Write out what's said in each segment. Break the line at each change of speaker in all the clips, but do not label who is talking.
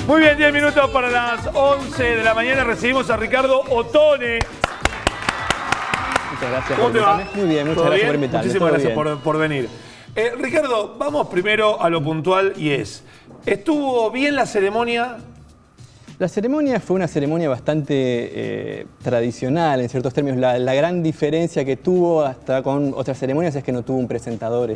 Muy bien, 10 minutos para las 11 de la mañana. Recibimos a Ricardo Ottone.
Muchas gracias
¿Cómo
por
te va?
invitarme. Muy bien, muchas gracias por invitarme.
Muchísimas gracias por venir. Ricardo, vamos primero a lo puntual y es, ¿estuvo bien la ceremonia?
La ceremonia fue una ceremonia bastante tradicional en ciertos términos. La gran diferencia que tuvo hasta con otras ceremonias es que no tuvo un presentador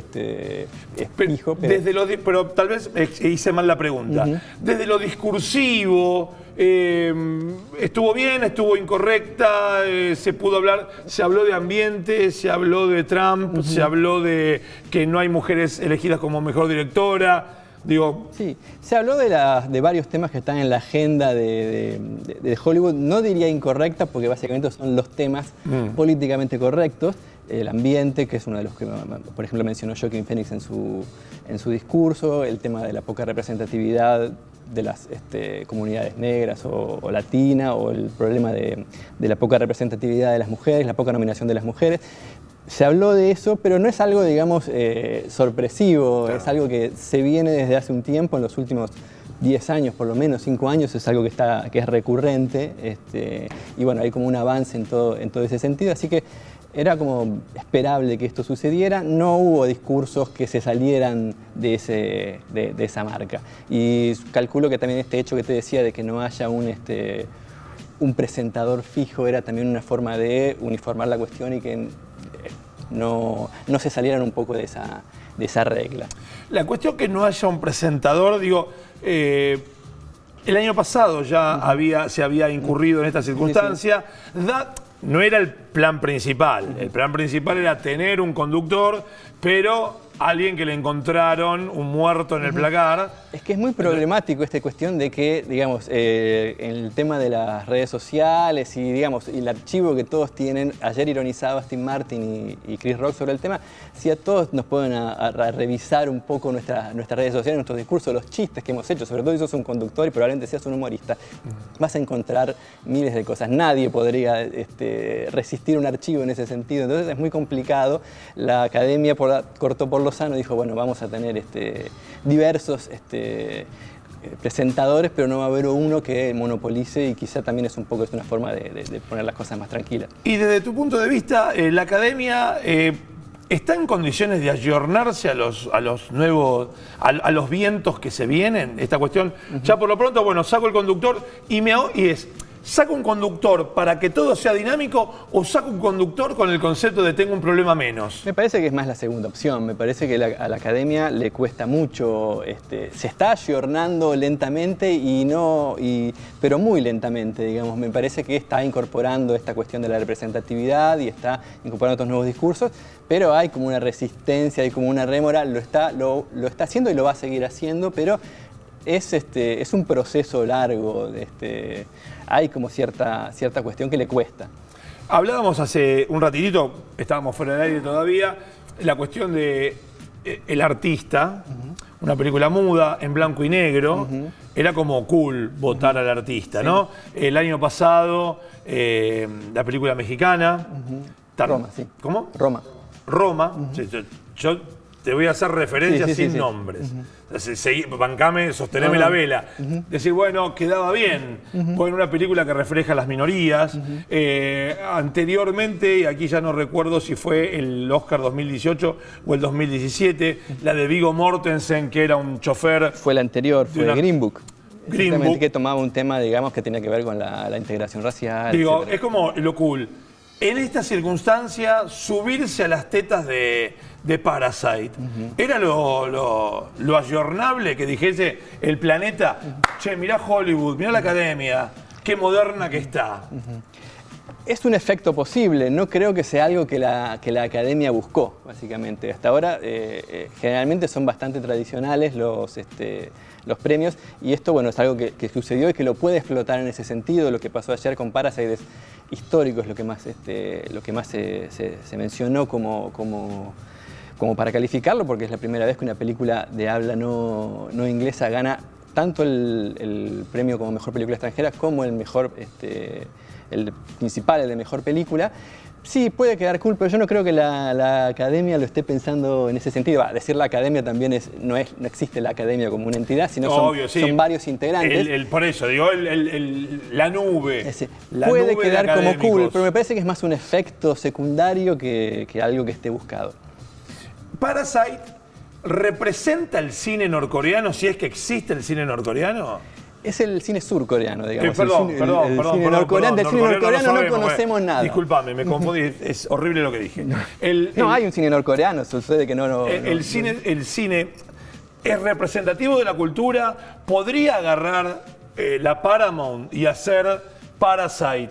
fijo.
Pero tal vez hice mal la pregunta. Desde lo discursivo, ¿estuvo bien? ¿Estuvo incorrecta? ¿Se pudo hablar? Se habló de ambiente, se habló de Trump, se habló de que no hay mujeres elegidas como mejor directora. Digo,
sí, se habló de varios temas que están en la agenda de Hollywood. No diría incorrecta porque básicamente son los temas políticamente correctos. El ambiente, que es uno de los que, por ejemplo, mencionó Joaquin Phoenix en su discurso, el tema de la poca representatividad de las comunidades negras o latinas, o el problema de la poca representatividad de las mujeres, la poca nominación de las mujeres. Se habló de eso, pero no es algo, digamos, sorpresivo, claro. Es algo que se viene desde hace un tiempo, en los últimos 10 años, por lo menos 5 años, es algo que es recurrente, y bueno, hay como un avance en todo ese sentido, así que era como esperable que esto sucediera. No hubo discursos que se salieran de esa marca. Y calculo que también este hecho que te decía de que no haya un presentador fijo era también una forma de uniformar la cuestión y que no se salieran un poco de esa regla.
La cuestión que no haya un presentador, digo, el año pasado ya se había incurrido en esta circunstancia. Sí, sí. No era el plan principal. El plan principal era tener un conductor, pero alguien que le encontraron un muerto en el placar.
Es que es muy problemático esta cuestión de que, digamos, en el tema de las redes sociales y, digamos, el archivo que todos tienen. Ayer ironizaba Steve Martin y Chris Rock sobre el tema. Si a todos nos pueden a revisar un poco nuestras redes sociales, nuestros discursos, los chistes que hemos hecho, sobre todo si sos un conductor y probablemente seas un humorista, vas a encontrar miles de cosas. Nadie podría resistir un archivo en ese sentido. Entonces es muy complicado. La academia cortó por lo sano dijo, bueno, vamos a tener diversos presentadores, pero no va a haber uno que monopolice, y quizá también es una forma de poner las cosas más tranquilas.
Y desde tu punto de vista, la academia ¿está en condiciones de ayornarse a los nuevos, a los vientos que se vienen? Esta cuestión, ya por lo pronto, bueno, saco el conductor ¿saco un conductor para que todo sea dinámico o saco un conductor con el concepto de tengo un problema menos?
Me parece que es más la segunda opción. Me parece que a la academia le cuesta mucho. Se está ayornando lentamente, pero muy lentamente, digamos. Me parece que está incorporando esta cuestión de la representatividad y está incorporando otros nuevos discursos, pero hay como una resistencia, hay como una rémora. Lo está haciendo y lo va a seguir haciendo, pero es un proceso largo. Hay como cierta cuestión que le cuesta.
Hablábamos hace un ratitito, estábamos fuera del aire todavía, la cuestión de el artista, una película muda, en blanco y negro, era como cool votar al artista, ¿no? El año pasado, la película mexicana.
Roma, sí.
¿Cómo?
Roma.
Yo te voy a hacer referencias sin nombres. Bancame, sosteneme la vela. Decir, bueno, quedaba bien. Bueno, una película que refleja las minorías. Anteriormente, y aquí ya no recuerdo si fue el Oscar 2018 o el 2017, la de Viggo Mortensen, que era un chofer.
Fue la anterior, fue Green Book.
Green Book,
que tomaba un tema, digamos, que tenía que ver con la integración racial.
Digo, etcétera. Es como lo cool. En esta circunstancia, subirse a las tetas de Parasite, ¿era lo ayornable que dijese el planeta? Che, mirá Hollywood, mirá la academia, qué moderna que está.
Es un efecto posible, no creo que sea algo que la academia buscó, básicamente. Hasta ahora, generalmente son bastante tradicionales los premios, y esto, bueno, es algo que sucedió y que lo puede explotar en ese sentido. Lo que pasó ayer con Parasite es histórico, es lo que más se mencionó como para calificarlo, porque es la primera vez que una película de habla no inglesa gana tanto el premio como mejor película extranjera como el mejor, el principal, el de mejor película. Sí, puede quedar cool, pero yo no creo que la academia lo esté pensando en ese sentido. Decir la academia también no existe la academia como una entidad, sino
Obvio,
son varios integrantes.
Por eso, digo, la nube.
Puede quedar como cool, pero me parece que es más un efecto secundario que algo que esté buscado.
Parasite representa el cine norcoreano, si es que existe el cine norcoreano.
Es el cine surcoreano, digamos.
Perdón,
Del cine norcoreano no conocemos nada.
Disculpame, me confundí, es horrible lo que dije.
No hay un cine norcoreano, sucede que no.
El cine es representativo de la cultura, podría agarrar la Paramount y hacer Parasite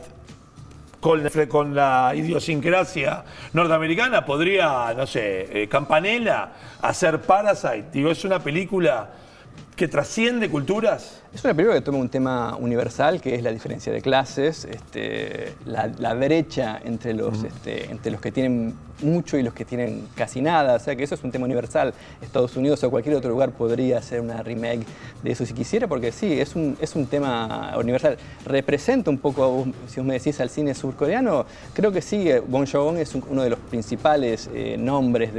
con la idiosincrasia norteamericana, podría, no sé, Campanella hacer Parasite. Digo, es una película que trasciende culturas.
Es una película que toma un tema universal, que es la diferencia de clases, la brecha entre los que tienen mucho y los que tienen casi nada. O sea que eso es un tema universal. Estados Unidos o cualquier otro lugar podría hacer una remake de eso si quisiera, porque sí, es un tema universal. ¿Representa un poco, si vos me decís, al cine surcoreano? Creo que sí. Bong Joon-ho es uno de los principales nombres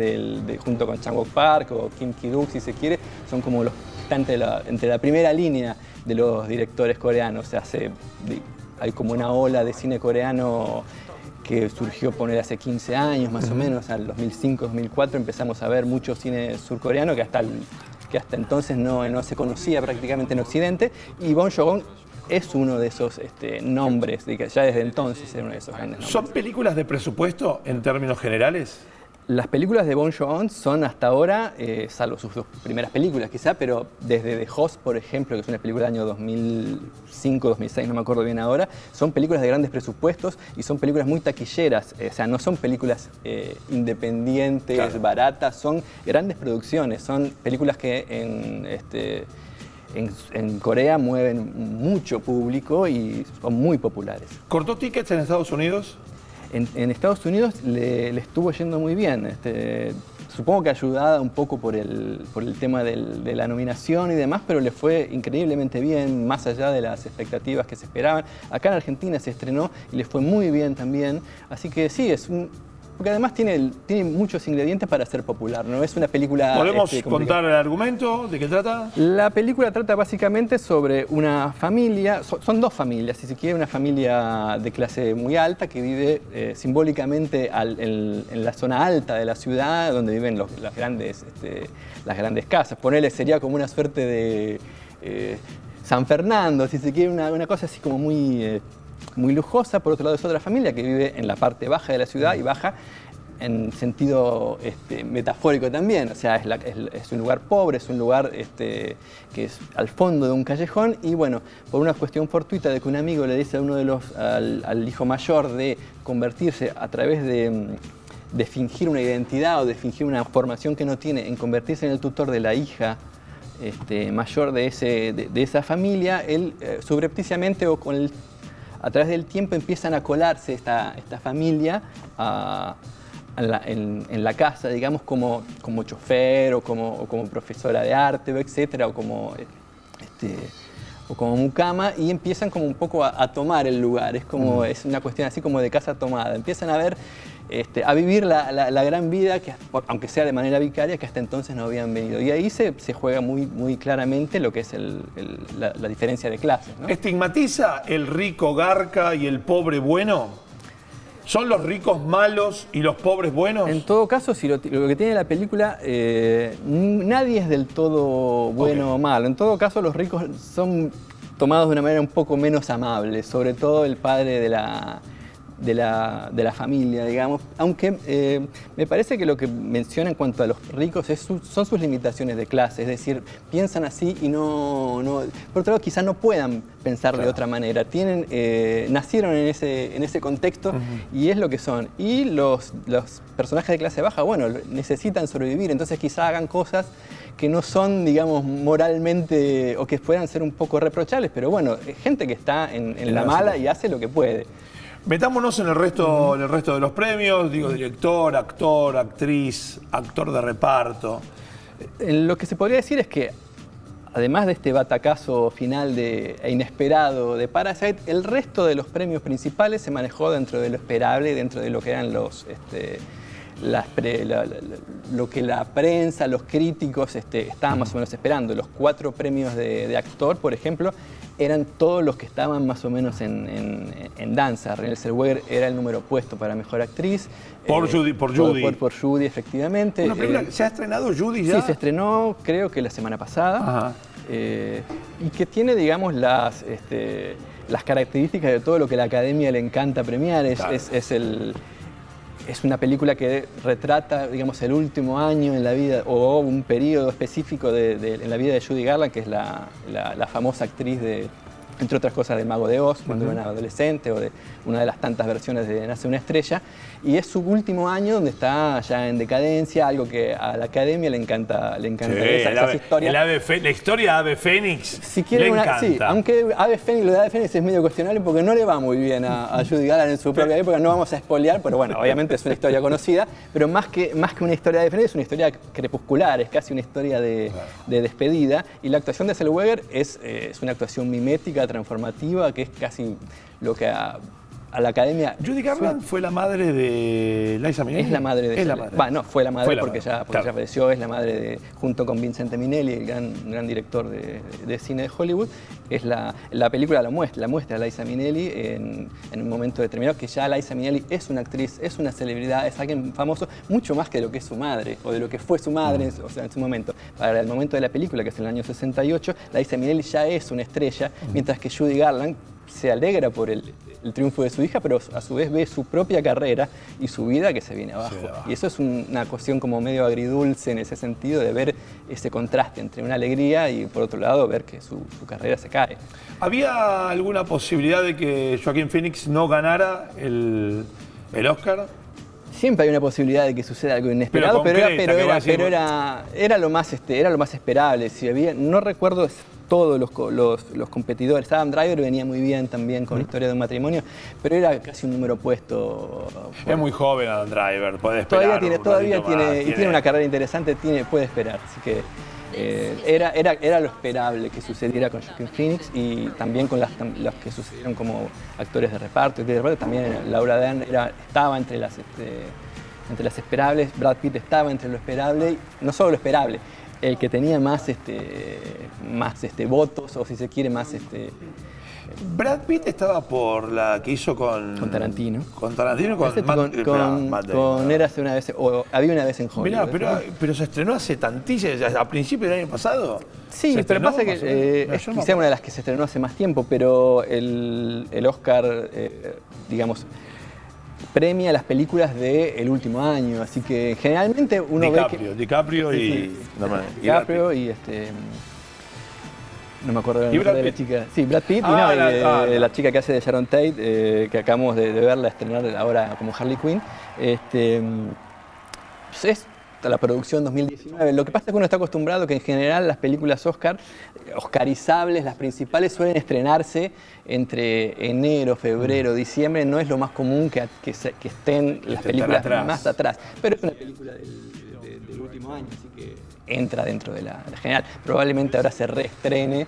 junto con Chang-wook Park o Kim Ki-duk, si se quiere. Son como los entre la primera línea de los directores coreanos. O sea, hay como una ola de cine coreano que surgió hace 15 años más o menos, al 2005-2004 empezamos a ver mucho cine surcoreano que hasta entonces no se conocía prácticamente en Occidente, y Bong Joon-ho es uno de esos nombres, ya desde entonces era uno de esos grandes nombres.
¿Son películas de presupuesto en términos generales?
Las películas de Bong Joon-ho son hasta ahora, salvo sus dos primeras películas quizá, pero desde The Host, por ejemplo, que es una película del año 2005-2006, no me acuerdo bien ahora, son películas de grandes presupuestos y son películas muy taquilleras, o sea, no son películas independientes, claro, baratas, son grandes producciones, son películas que en Corea mueven mucho público y son muy populares.
¿Cortó tickets en Estados Unidos?
En Estados Unidos le estuvo yendo muy bien. Supongo que ayudada un poco por el tema de la nominación y demás, pero le fue increíblemente bien, más allá de las expectativas que se esperaban. Acá en Argentina se estrenó y le fue muy bien también. Así que sí, porque además tiene muchos ingredientes para ser popular, ¿no? Es una película...
¿Podemos contar el argumento? ¿De qué trata?
La película trata básicamente sobre una familia, son dos familias, si se quiere, una familia de clase muy alta que vive simbólicamente en la zona alta de la ciudad, donde viven las grandes casas. Ponele, sería como una suerte de San Fernando, si se quiere, una cosa así como muy lujosa. Por otro lado es otra familia que vive en la parte baja de la ciudad, y baja en sentido metafórico también. O sea, es un lugar pobre, es un lugar que es al fondo de un callejón, y bueno, por una cuestión fortuita de que un amigo le dice a uno al hijo mayor de convertirse a través de fingir una identidad o de fingir una formación que no tiene, en convertirse en el tutor de la hija mayor de esa familia, él subrepticiamente o a través del tiempo empiezan a colarse esta familia en la casa, digamos, como chofer o como profesora de arte, etcétera, o como mucama, y empiezan como un poco a tomar el lugar. Es una cuestión así como de casa tomada. Empiezan a vivir la gran vida, que, aunque sea de manera vicaria, que hasta entonces no habían venido. Y ahí se juega muy, muy claramente lo que es la diferencia de clases, ¿no?
¿Estigmatiza el rico garca y el pobre bueno? ¿Son los ricos malos y los pobres buenos? En
todo caso, si lo que tiene la película, nadie es del todo bueno o malo. En todo caso, los ricos son tomados de una manera un poco menos amable, sobre todo el padre de la familia, digamos, aunque me parece que lo que menciona en cuanto a los ricos son sus limitaciones de clase, es decir, piensan así y por otro lado quizás no puedan pensar de otra manera, nacieron en ese contexto, y es lo que son, y los personajes de clase baja, bueno, necesitan sobrevivir, entonces quizás hagan cosas que no son, digamos, moralmente, o que puedan ser un poco reprochables, pero bueno, es gente que está en la mala y hace lo que puede.
Metámonos en el resto de los premios, digo, director, actor, actriz, actor de reparto.
Lo que se podría decir es que además de este batacazo final e inesperado de Parasite, el resto de los premios principales se manejó dentro de lo esperable, dentro de lo que eran lo que la prensa, los críticos estaban más o menos esperando. Los 4 premios de actor, por ejemplo, eran todos los que estaban más o menos en danza. Renée Zellweger era el número opuesto para Mejor Actriz.
Por Judy.
Por Judy, efectivamente.
¿Una película que se ha estrenado Judy ya?
Sí, se estrenó creo que la semana pasada.
Ajá.
Y que tiene, digamos, las características de todo lo que a la Academia le encanta premiar.
Claro.
Es una película que retrata, digamos, el último año en la vida o un periodo específico en la vida de Judy Garland, que es la famosa actriz entre otras cosas, del Mago de Oz, cuando era una adolescente, o de una de las tantas versiones de Nace una estrella. Y es su último año donde está ya en decadencia, algo que a la Academia le encanta
Sí,
esas historias.
la historia de Ave Fénix
Si quieren
le encanta.
sí, aunque lo de Ave Fénix es medio cuestionable porque no le va muy bien a Judy Garland en su propia época, no vamos a spoilear, pero bueno, obviamente es una historia conocida, pero más que una historia de Ave Fénix es una historia crepuscular, es casi una historia de despedida, y la actuación de Zellweger es una actuación mimética, transformativa, que es casi lo que a la Academia...
Judy Garland fue la madre de Liza Minnelli.
Es la madre de... No, fue la madre porque ya
claro.
falleció, es la madre junto con Vincente Minnelli, el gran director de cine de Hollywood. La película la muestra a Liza Minnelli en un momento determinado, que ya Liza Minnelli es una actriz, es una celebridad, es alguien famoso, mucho más que lo que es su madre, o de lo que fue su madre en su momento. Para el momento de la película, que es en el año 68, Liza Minnelli ya es una estrella, mientras que Judy Garland se alegra por el triunfo de su hija, pero a su vez ve su propia carrera y su vida que se viene abajo. Y eso es una cuestión como medio agridulce en ese sentido, de ver ese contraste entre una alegría y, por otro lado, ver que su carrera se cae.
¿Había alguna posibilidad de que Joaquín Phoenix no ganara el Oscar?
Siempre hay una posibilidad de que suceda algo inesperado, pero era lo más esperable. Si había, no recuerdo todos los competidores. Adam Driver venía muy bien también con Historia de un matrimonio, pero era casi un número opuesto.
Es muy joven Adam Driver, puede esperar.
Todavía tiene una carrera interesante, puede esperar. Así que era lo esperable que sucediera con Joaquin Phoenix, y también con las que sucedieron como actores de reparto. También Laura Dern estaba entre las esperables, Brad Pitt estaba entre lo esperable, no solo lo esperable, el que tenía más votos, o si se quiere, más...
Brad Pitt estaba por la que hizo con
Tarantino.
Con Tarantino,
con Érase una vez, o Había una vez en Hollywood.
Mirá, pero se estrenó hace tantísimo, a principios del año pasado.
Sí, pero pasa que es quizá una de las que se estrenó hace más tiempo, pero el Oscar, digamos, premia las películas del último año, así que generalmente uno ve que...
DiCaprio y...
DiCaprio y no me acuerdo el nombre de la chica. Sí, Brad Pitt y la chica que hace de Sharon Tate, que acabamos de verla estrenar ahora como Harley Quinn. Es la producción 2019. Lo que pasa es que uno está acostumbrado que en general las películas oscarizables, las principales, suelen estrenarse entre enero, febrero, diciembre. No es lo más común que estén las películas más atrás. Pero es una película del último año, así que entra dentro de la general. Probablemente ahora se reestrene.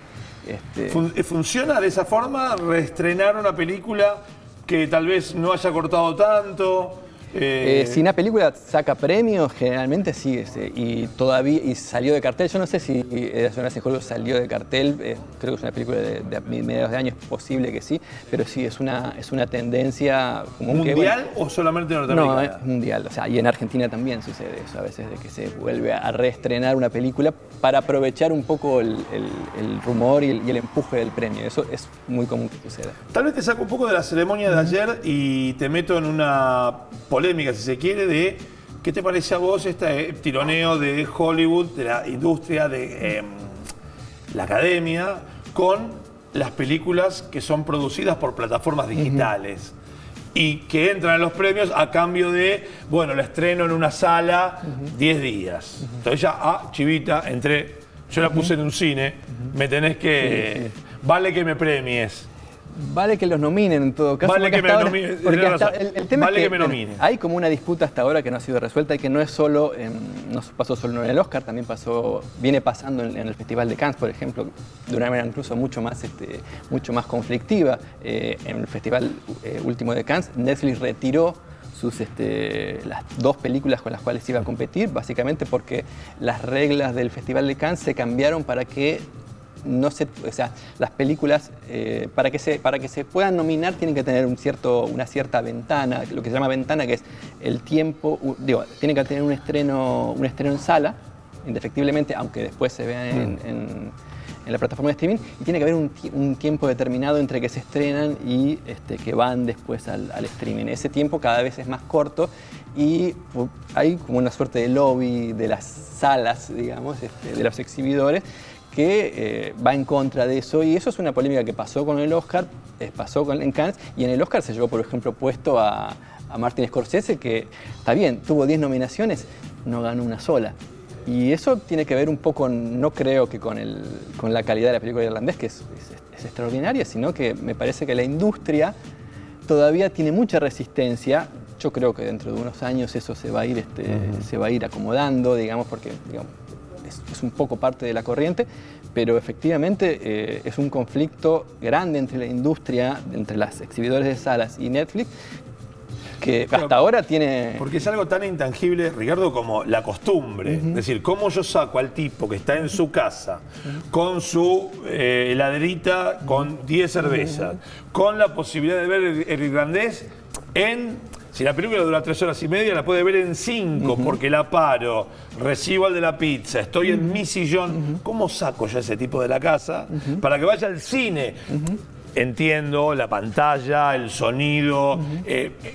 ¿Funciona de esa forma? ¿Reestrenar una película que tal vez no haya cortado tanto?
Si una película saca premios, generalmente sí, y salió de cartel. Yo no sé si Érase una vez en Hollywood salió de cartel, creo que es una película de mediados de año, es posible que sí, pero sí, es una tendencia común.
¿Mundial o solamente norteamericana?
No, es mundial, y en Argentina también sucede eso, a veces, de que se vuelve a reestrenar una película para aprovechar un poco el rumor y el empuje del premio. Eso es muy común que suceda.
Tal vez te saco un poco de la ceremonia de ayer y te meto en una polémica, si se quiere, de qué te parece a vos este tironeo de Hollywood, de la industria, de la academia, con las películas que son producidas por plataformas digitales y que entran en los premios a cambio de, bueno, la estreno en una sala 10 días. Entonces ya, chivita, yo la puse en un cine, me tenés que... Vale que me premies.
Vale que los nominen en todo caso.
Vale que me nominen.
El tema
vale
es
que me nominen.
Hay como una disputa hasta ahora que no ha sido resuelta y que no es solo, no pasó solo en el Oscar, también viene pasando en el Festival de Cannes, por ejemplo, de una manera incluso mucho más conflictiva. En el Festival último de Cannes, Netflix retiró las 2 películas con las cuales iba a competir, básicamente porque las reglas del Festival de Cannes se cambiaron para que las películas, para que se puedan nominar, tienen que tener una cierta ventana, lo que se llama ventana, que es el tiempo, tienen que tener un estreno en sala, indefectiblemente, aunque después se vean en la plataforma de streaming, y tiene que haber un tiempo determinado entre que se estrenan y que van después al streaming. Ese tiempo cada vez es más corto y hay como una suerte de lobby de las salas, digamos, de los exhibidores, que va en contra de eso, y eso es una polémica que pasó con el Oscar, en Cannes, y en el Oscar se llevó, por ejemplo, puesto a Martin Scorsese, que está bien, tuvo 10 nominaciones, no ganó una sola. Y eso tiene que ver un poco, no creo que con la calidad de la película irlandés, que es extraordinaria, sino que me parece que la industria todavía tiene mucha resistencia. Yo creo que dentro de unos años eso se va a ir acomodando, digamos, porque es un poco parte de la corriente, pero efectivamente es un conflicto grande entre la industria, entre las exhibidores de salas y Netflix, que hasta ahora tiene...
Porque es algo tan intangible, Ricardo, como la costumbre. Es decir, cómo yo saco al tipo que está en su casa, con su heladerita, con 10 cervezas, con la posibilidad de ver el irlandés si la película dura 3 horas y media, la puede ver en 5, porque la paro, recibo al de la pizza, estoy en mi sillón. ¿Cómo saco yo a ese tipo de la casa para que vaya al cine? Entiendo la pantalla, el sonido,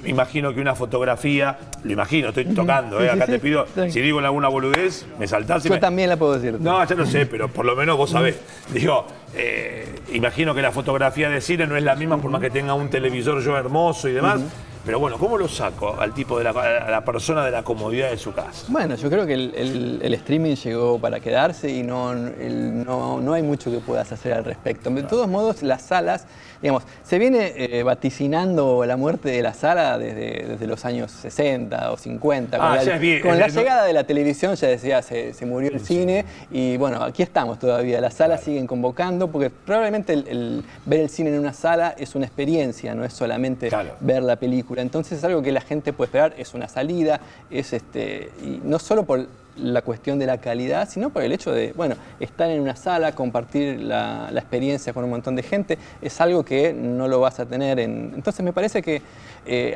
imagino que una fotografía, lo imagino, estoy tocando, acá te pido, si digo alguna boludez, me saltás y
Yo también la puedo decir.
No, ya lo sé, pero por lo menos vos sabés. Digo, imagino que la fotografía de cine no es la misma por más que tenga un televisor yo hermoso y demás. Pero bueno, ¿cómo lo saco al tipo a la persona de la comodidad de su casa?
Bueno, yo creo que el streaming llegó para quedarse y no hay mucho que puedas hacer al respecto. De todos modos, las salas, digamos, se viene vaticinando la muerte de la sala desde los años 60 o 50. Con la llegada de la televisión ya decía, se murió el cine, y bueno, aquí estamos todavía. Las salas siguen convocando, porque probablemente el ver el cine en una sala es una experiencia, no es solamente ver la película. Entonces es algo que la gente puede esperar, es una salida, y no solo por la cuestión de la calidad, sino por el hecho de, estar en una sala, compartir la experiencia con un montón de gente, es algo que no lo vas a tener Entonces me parece que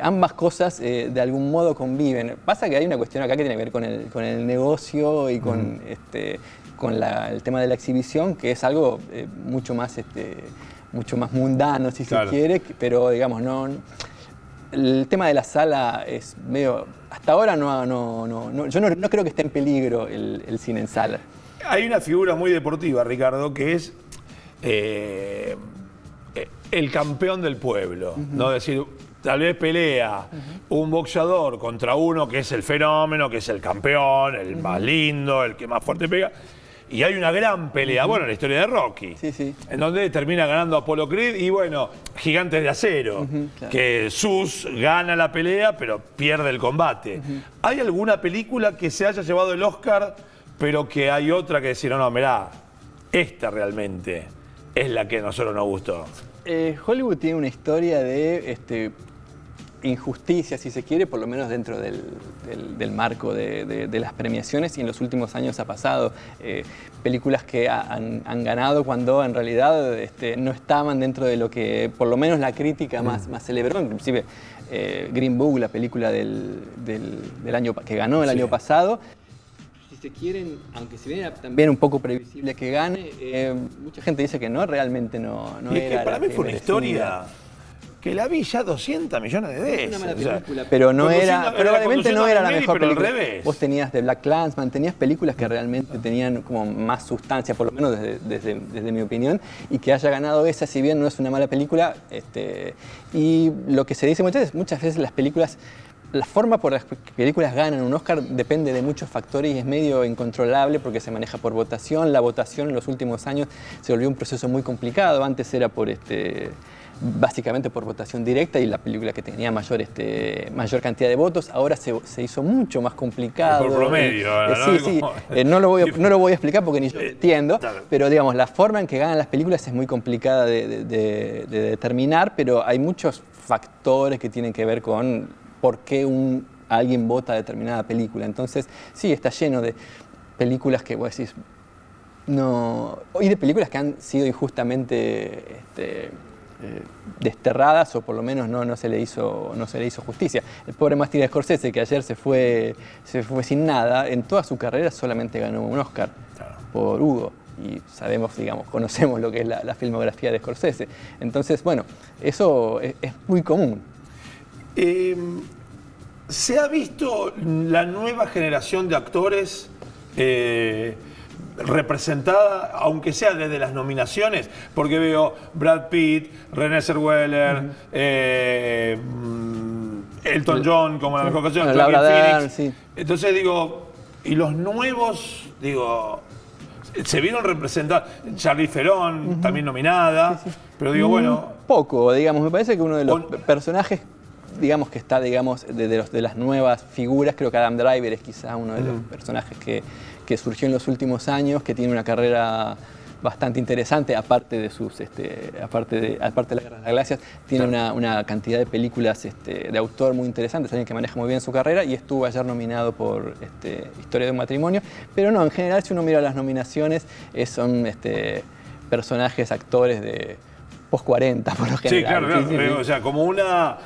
ambas cosas de algún modo conviven. Pasa que hay una cuestión acá que tiene que ver con el negocio y con el tema de la exhibición, que es algo mucho más mundano, si se quiere, pero digamos, el tema de la sala es medio... Hasta ahora yo no creo que esté en peligro el cine en sala.
Hay una figura muy deportiva, Ricardo, que es el campeón del pueblo. ¿No? Es decir, tal vez pelea un boxeador contra uno que es el fenómeno, que es el campeón, el más lindo, el que más fuerte pega. Y hay una gran pelea, en la historia de Rocky, en donde termina ganando Apollo Creed y Gigantes de Acero, que Zeus gana la pelea pero pierde el combate. ¿Hay alguna película que se haya llevado el Oscar, pero que hay otra que decir, no, mirá, esta realmente es la que a nosotros nos gustó?
Hollywood tiene una historia de injusticia, si se quiere, por lo menos dentro del marco de las premiaciones, y en los últimos años ha pasado películas que han ganado cuando en realidad no estaban dentro de lo que por lo menos la crítica más celebró. Inclusive Green Book, la película del año que ganó el año pasado, si se quieren, aunque si bien era también un poco previsible que gane, mucha gente dice que realmente no
y
era.
Es que para mí fue una historia que la vi ya 200 millones de veces.
Una mala película, pero probablemente no era la mejor película.
Al revés.
Vos tenías The Black Klansman, tenías películas que realmente tenían como más sustancia, por lo menos desde mi opinión, y que haya ganado esa, si bien no es una mala película, y lo que se dice muchas veces las películas la forma por la que películas ganan un Oscar depende de muchos factores y es medio incontrolable porque se maneja por votación. La votación en los últimos años se volvió un proceso muy complicado. Antes era por básicamente por votación directa y la película que tenía mayor cantidad de votos. Ahora se hizo mucho más complicado.
Por promedio.
Sí. No lo voy a explicar porque ni yo entiendo, pero digamos, la forma en que ganan las películas es muy complicada de determinar, pero hay muchos factores que tienen que ver con por qué alguien vota determinada película. Entonces, sí, está lleno de películas que vos decís, no, y de películas que han sido injustamente desterradas o por lo menos no se le hizo justicia. El pobre Martin Scorsese, que ayer se fue sin nada, en toda su carrera solamente ganó un Oscar por Hugo. Y sabemos, digamos, conocemos lo que es la filmografía de Scorsese. Entonces, bueno, eso es muy común.
¿Se ha visto la nueva generación de actores representada, aunque sea desde las nominaciones? Porque veo Brad Pitt, Renée Zellweger, Elton John como la mejor canción,
Laura Dern, sí.
Entonces digo, ¿y los nuevos, digo, se vieron representados? Charlize Theron, también nominada, pero digo, bueno...
Poco, digamos, me parece que uno de los personajes, digamos, que está, digamos, de las nuevas figuras, creo que Adam Driver es quizás uno de los personajes que surgió en los últimos años, que tiene una carrera bastante interesante, aparte de la Guerra de las Galaxias, tiene una cantidad de películas de autor muy interesantes, alguien que maneja muy bien su carrera y estuvo ayer nominado por Historia de un matrimonio, pero no, en general si uno mira las nominaciones son personajes, actores de post-40 por lo general.
Sí, claro. O sea, como una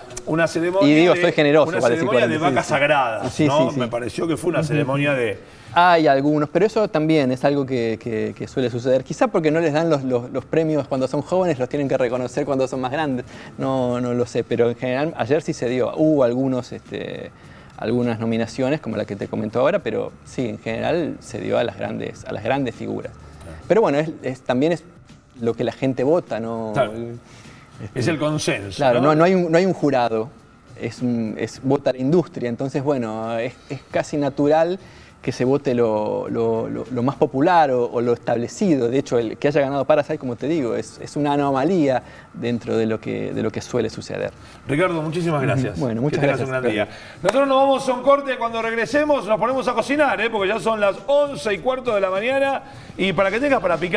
ceremonia.
Y digo, soy generoso
una
para decir
ceremonia
40,
de vacas sagradas, ¿no?
Sí.
Me pareció que fue una ceremonia de...
Hay algunos, pero eso también es algo que suele suceder. Quizá porque no les dan los premios cuando son jóvenes, los tienen que reconocer cuando son más grandes. No lo sé, pero en general ayer sí se dio. Hubo algunas nominaciones, como la que te comentó ahora, pero sí, en general se dio a las grandes figuras. Pero bueno, también es lo que la gente vota, ¿no?
Claro. Es el consenso.
Claro, no hay un jurado, es vota la industria. Entonces, bueno, es casi natural que se vote lo más popular o lo establecido. De hecho, el que haya ganado Parasite, como te digo, es una anomalía dentro de lo que suele suceder.
Ricardo, muchísimas gracias.
Bueno, muchas gracias.
Que tengas un gran día. Nosotros nos vamos a un corte, cuando regresemos nos ponemos a cocinar, porque ya son las 11:15 de la mañana y para que tengas para picar.